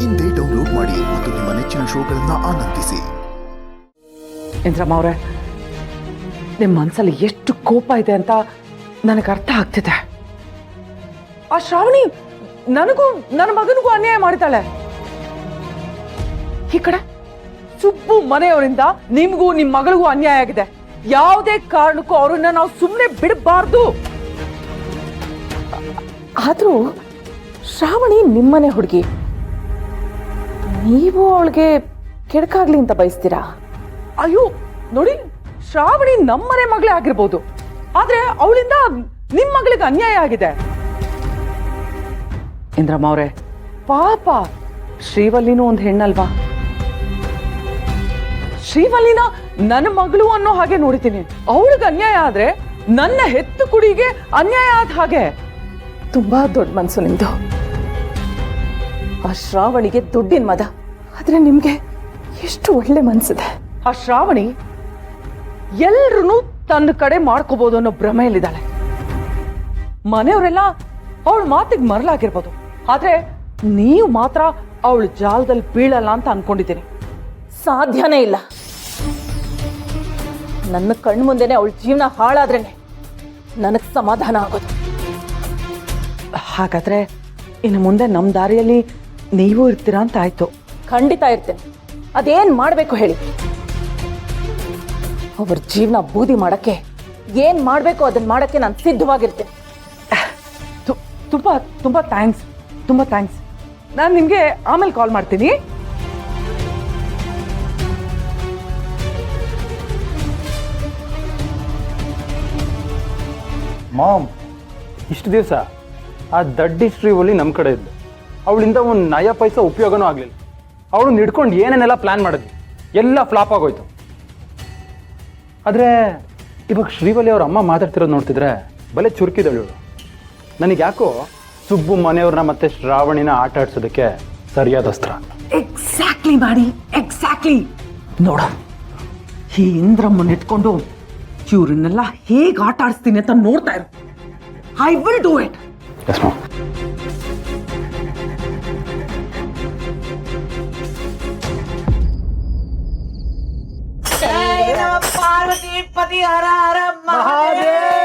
ಇಂದೇ ಡೌನ್ಲೋಡ್ ಮಾಡಿ ಮತ್ತು ನಿಮ್ಮ ನೆಚ್ಚಿನ ಶೋಗಳನ್ನ ಆನಂದಿಸಿ. ಇಂದ್ರಮ್ಮ ಅವರೇ, ನಿಮ್ಮ ಮನಸ್ಸಲ್ಲಿ ಎಷ್ಟು ಕೋಪ ಇದೆ ಅಂತ ನನಗೆ ಅರ್ಥ ಆಗ್ತಿದೆ. ಆ ಶ್ರಾವಣಿ ನನಗೂ ನನ್ನ ಮಗನಿಗೂ ಅನ್ಯಾಯ ಮಾಡಿದ್ದಾಳೆ. ಈ ಕಡೆ ಸುಬ್ಬು ಮನೆಯವರಿಂದ ನಿಮ್ಗೂ ನಿಮ್ಮ ಮಗಳಿಗೂ ಅನ್ಯಾಯ ಆಗಿದೆ. ಯಾವುದೇ ಕಾರಣಕ್ಕೂ ಅವ್ರನ್ನ ನಾವು ಸುಮ್ಮನೆ ಬಿಡಬಾರ್ದು. ಆದ್ರೂ ಶ್ರಾವಣಿ ನಿಮ್ಮನೆ ಹುಡುಗಿ, ನೀವು ಅವಳಿಗೆ ಕೆಡಕಾಗ್ಲಿ ಅಂತ ಬಯಸ್ತೀರಾ? ಅಯ್ಯೋ ನೋಡಿ, ಶ್ರಾವಣಿ ನಮ್ಮನೆ ಮಗಳೇ ಆಗಿರ್ಬೋದು, ಆದ್ರೆ ಅವಳಿಂದ ನಿಮ್ ಮಗಳಿಗೆ ಅನ್ಯಾಯ ಆಗಿದೆ. ಇಂದ್ರಮ್ಮ ಅವರೇ, ಪಾಪ ಶ್ರೀವಲ್ಲಿನೂ ಒಂದು ಹೆಣ್ಣಲ್ವಾ? ಶ್ರೀವಲ್ಲಿನ ನನ್ನ ಮಗಳು ಅನ್ನೋ ಹಾಗೆ ನೋಡ್ತೀನಿ. ಅವಳಿಗೆ ಅನ್ಯಾಯ ಆದ್ರೆ ನನ್ನ ಹೆತ್ತು ಕುಡಿಗೆ ಅನ್ಯಾಯ ಆದ ಹಾಗೆ. ತುಂಬಾ ದೊಡ್ಡ ಮನ್ಸು ನಿಮ್ದು. ಆ ಶ್ರಾವಣಿಗೆ ದುಡ್ಡಿನ ಮದ, ಆದ್ರೆ ನಿಮ್ಗೆ ಎಷ್ಟು ಒಳ್ಳೆ ಮನ್ಸಿದೆ. ಆ ಶ್ರಾವಣಿ ಎಲ್ರೂ ತನ್ನ ಕಡೆ ಮಾಡ್ಕೋಬಹುದು ಅನ್ನೋ ಭ್ರಮೆಯಲ್ಲಿದ್ದಾಳೆ. ಮನೆಯವರೆಲ್ಲ ಅವಳ ಮಾತಿಗೆ ಮರಳಾಗಿರ್ಬೋದು, ಆದ್ರೆ ನೀವು ಮಾತ್ರ ಅವಳ ಜಾಲದಲ್ಲಿ ಬೀಳಲ್ಲ ಅಂತ ಅನ್ಕೊಂಡಿದ್ದೀನಿ. ಸಾಧ್ಯನೇ ಇಲ್ಲ. ನನ್ನ ಕಣ್ಣು ಮುಂದೆನೆ ಅವಳ ಜೀವನ ಹಾಳಾದ್ರೇನೆ ನನಗ್ ಸಮಾಧಾನ ಆಗೋದು. ಹಾಗಾದ್ರೆ ಇನ್ನು ಮುಂದೆ ನಮ್ಮ ದಾರಿಯಲ್ಲಿ ನೀವು ಇರ್ತೀರಾ ಅಂತ ಆಯ್ತು. ಖಂಡಿತ ಇರ್ತೇನೆ. ಅದೇನ್ ಮಾಡ್ಬೇಕು ಹೇಳಿ. ಅವ್ರ ಜೀವನ ಬೂದಿ ಮಾಡಕ್ಕೆ ಏನ್ ಮಾಡ್ಬೇಕು ಅದನ್ನ ಮಾಡಕ್ಕೆ ನಾನು ಸಿದ್ಧವಾಗಿರ್ತೇನೆ. ತುಂಬಾ ತುಂಬಾ ಥ್ಯಾಂಕ್ಸ್, ತುಂಬಾ ಥ್ಯಾಂಕ್ಸ್. ನಾನು ನಿಮ್ಗೆ ಆಮೇಲೆ ಕಾಲ್ ಮಾಡ್ತೀನಿ. ಮಾಮ್, ಇಷ್ಟು ದಿವಸ ಆ ದಡ್ಡಿ ಶ್ರೀವಲ್ಲಿ ನಮ್ಮ ಕಡೆ ಇದ್ಲು. ಅವಳಿಂದ ಒಂದು ನಯ ಪೈಸಾ ಉಪಯೋಗನೂ ಆಗಲಿಲ್ಲ. ಅವಳನ್ನ ಹಿಡ್ಕೊಂಡು ಏನೇನೆಲ್ಲ ಪ್ಲ್ಯಾನ್ ಮಾಡಿದ್ವಿ, ಎಲ್ಲ ಫ್ಲಾಪ್ ಆಗೋಯ್ತು. ಆದರೆ ಇವಾಗ ಶ್ರೀವಲ್ಲಿ ಅವ್ರ ಅಮ್ಮ ಮಾತಾಡ್ತಿರೋದು ನೋಡ್ತಿದ್ರೆ ಬಲೆ ಚುರುಕಿದಳು ಇವಳು. ನನಗೆ ಯಾಕೋ ಸುಬ್ಬು ಮನೆಯವ್ರನ್ನ ಮತ್ತೆ ಶ್ರಾವಣಿನ ಆಟ ಆಡ್ಸೋದಕ್ಕೆ ಸರಿಯಾದ ಅಸ್ತ್ರ. ಎಕ್ಸಾಕ್ಟ್ಲಿ ಮಾಡಿ, ಎಕ್ಸಾಕ್ಟ್ಲಿ. ನೋಡ, ಈ ಇಂದ್ರಮ್ಮನ್ನ ಇಟ್ಕೊಂಡು ಇವ್ರನ್ನೆಲ್ಲ ಹೇಗೆ ಆಟ ಆಡಿಸ್ತೀನಿ ಅಂತ ನೋಡ್ತಾ ಇರು. I will do it. Yes ma'am. Parvati ಪತಿ ಹರ ಹರ ಮಹಾದೇವ.